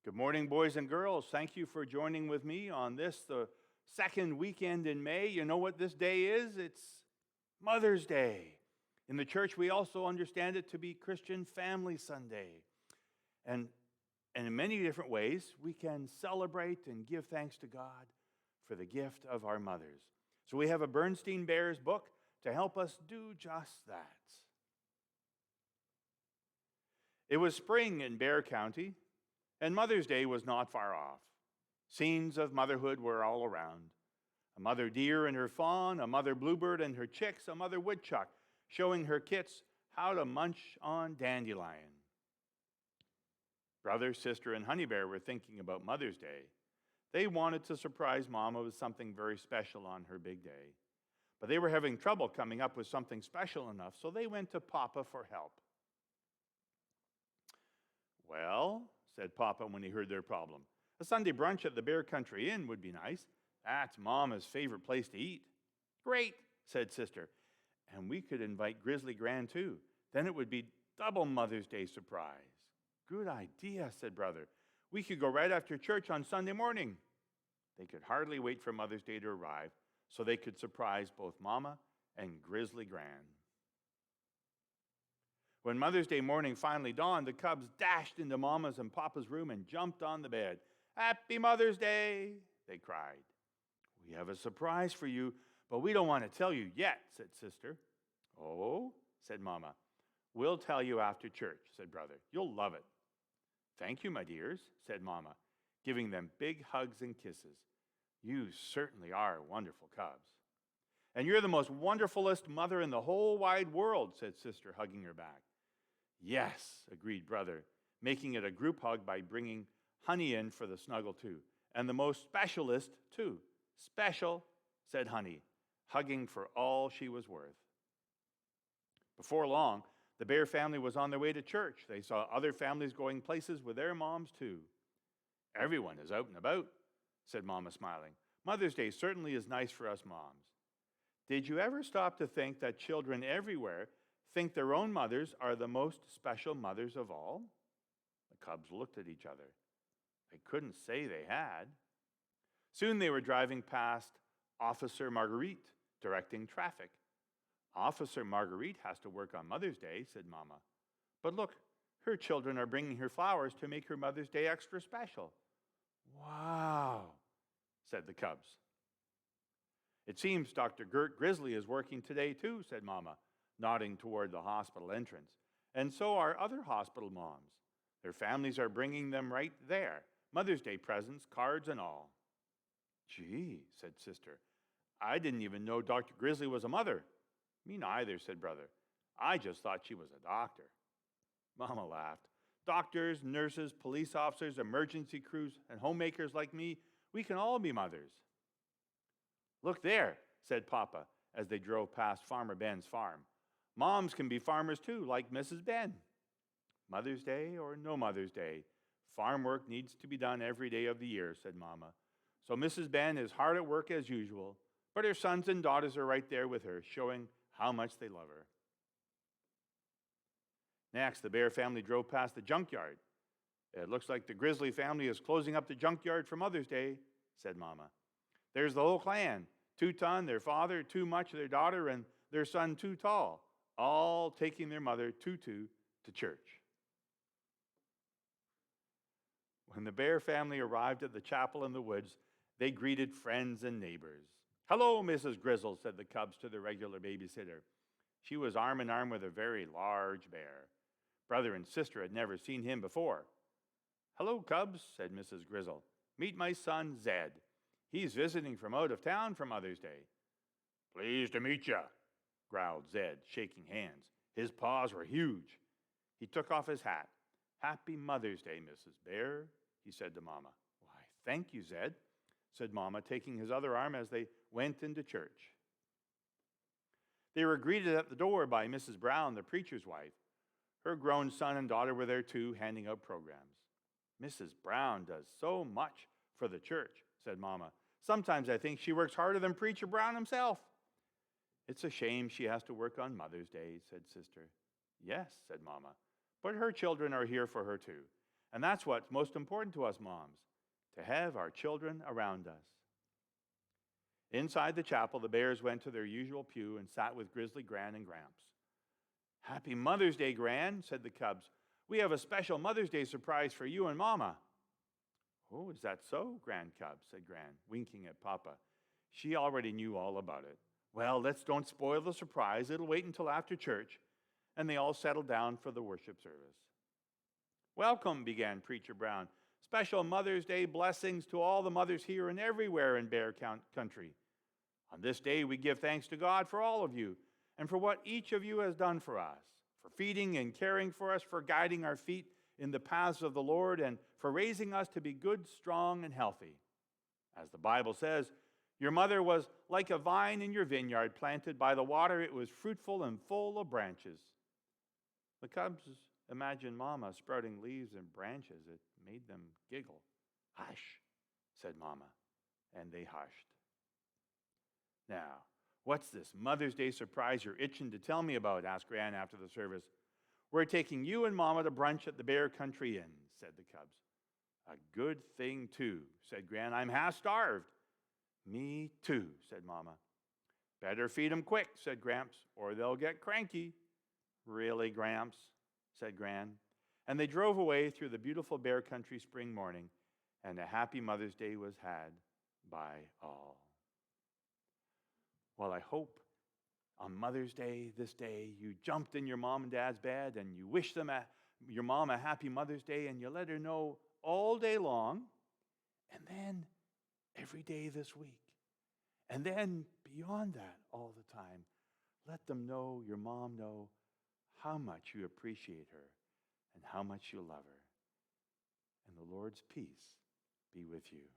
Good morning, boys and girls. Thank you for joining with me on this, the second weekend in May. You know what this day is? It's Mother's Day. In the church, we also understand it to be Christian Family Sunday. And in many different ways, we can celebrate and give thanks to God for the gift of our mothers. So we have a Bernstein Bears book to help us do just that. It was spring in Bear County, and Mother's Day was not far off. Scenes of motherhood were all around. A mother deer and her fawn, a mother bluebird and her chicks, a mother woodchuck showing her kits how to munch on dandelion. Brother, sister, and honey bear were thinking about Mother's Day. They wanted to surprise Mama with something very special on her big day. But they were having trouble coming up with something special enough, so they went to Papa for help. "Well," said Papa when he heard their problem, "a Sunday brunch at the Bear Country Inn would be nice. That's Mama's favorite place to eat." "Great," said Sister. "And we could invite Grizzly Gran too. Then it would be double Mother's Day surprise." "Good idea," said Brother. "We could go right after church on Sunday morning." They could hardly wait for Mother's Day to arrive so they could surprise both Mama and Grizzly Gran. When Mother's Day morning finally dawned, the cubs dashed into Mama's and Papa's room and jumped on the bed. "Happy Mother's Day," they cried. "We have a surprise for you, but we don't want to tell you yet," said Sister. "Oh," said Mama. "We'll tell you after church," said Brother. "You'll love it." "Thank you, my dears," said Mama, giving them big hugs and kisses. "You certainly are wonderful cubs." "And you're the most wonderfulest mother in the whole wide world," said Sister, hugging her back. "Yes," agreed Brother, making it a group hug by bringing Honey in for the snuggle too. "And the most specialist too." "Special," said Honey, hugging for all she was worth. Before long, the Bear family was on their way to church. They saw other families going places with their moms too. "Everyone is out and about," said Mama, smiling. "Mother's Day certainly is nice for us moms." Did you ever stop to think that children everywhere think their own mothers are the most special mothers of all? The cubs looked at each other. They couldn't say they had. Soon they were driving past Officer Marguerite, directing traffic. "Officer Marguerite has to work on Mother's Day," said Mama. "But look, her children are bringing her flowers to make her Mother's Day extra special." "Wow," said the cubs. "It seems Dr. Gert Grizzly is working today too," said Mama, nodding toward the hospital entrance. "And so are other hospital moms. Their families are bringing them right there, Mother's Day presents, cards and all." "Gee," said Sister, "I didn't even know Dr. Grizzly was a mother." "Me neither," said Brother. "I just thought she was a doctor." Mama laughed. "Doctors, nurses, police officers, emergency crews, and homemakers like me, we can all be mothers." "Look there," said Papa as they drove past Farmer Ben's farm. "Moms can be farmers too, like Mrs. Ben." "Mother's Day or no Mother's Day, farm work needs to be done every day of the year," said Mama. "So Mrs. Ben is hard at work as usual, but her sons and daughters are right there with her, showing how much they love her." Next, the Bear family drove past the junkyard. "It looks like the Grizzly family is closing up the junkyard for Mother's Day," said Mama. "There's the whole clan, Two Ton, their father, Too Much, their daughter, and their son, Too Tall, all taking their mother, Tutu, to church." When the Bear family arrived at the chapel in the woods, they greeted friends and neighbors. "Hello, Mrs. Grizzle," said the cubs to their regular babysitter. She was arm in arm with a very large bear. Brother and Sister had never seen him before. "Hello, cubs," said Mrs. Grizzle. "Meet my son, Zed. He's visiting from out of town for Mother's Day." "Pleased to meet ya," growled Zed, shaking hands. His paws were huge. He took off his hat. "Happy Mother's Day, Mrs. Bear," he said to Mama. "Why, thank you, Zed," said Mama, taking his other arm as they went into church. They were greeted at the door by Mrs. Brown, the preacher's wife. Her grown son and daughter were there too, handing out programs. "Mrs. Brown does so much for the church," said Mama. "Sometimes I think she works harder than Preacher Brown himself." "It's a shame she has to work on Mother's Day," said Sister. "Yes," said Mama, "but her children are here for her too. And that's what's most important to us moms, to have our children around us. Inside the chapel, the Bears went to their usual pew and sat with Grizzly Gran and Gramps. "Happy Mother's Day, Gran," said the Cubs. "We have a special Mother's Day surprise for you and Mama." "Oh, is that so, Grand Cub?" said Gran, winking at Papa. She already knew all about it. "Well, let's don't spoil the surprise. It'll wait until after church." And they all settled down for the worship service. "Welcome," began Preacher Brown. "Special Mother's Day blessings to all the mothers here and everywhere in Bear Country. On this day, we give thanks to God for all of you and for what each of you has done for us, for feeding and caring for us, for guiding our feet in the paths of the Lord, and for raising us to be good, strong, and healthy. As the Bible says, your mother was like a vine in your vineyard planted by the water. It was fruitful and full of branches." The Cubs imagined Mama sprouting leaves and branches. It made them giggle. "Hush," said Mama, and they hushed. "Now, what's this Mother's Day surprise you're itching to tell me about?" asked Gran after the service. "We're taking you and Mama to brunch at the Bear Country Inn," said the Cubs. "A good thing, too," said Gran. "I'm half starved." "Me, too," said Mama. "Better feed 'em quick," said Gramps, "or they'll get cranky." "Really, Gramps?" said Gran. And they drove away through the beautiful Bear Country spring morning, and a happy Mother's Day was had by all. Well, I hope on Mother's Day, this day, you jumped in your mom and dad's bed and you wished your mom a happy Mother's Day, and you let her know all day long, and then every day this week. And then beyond that, all the time, let your mom know how much you appreciate her and how much you love her. And the Lord's peace be with you.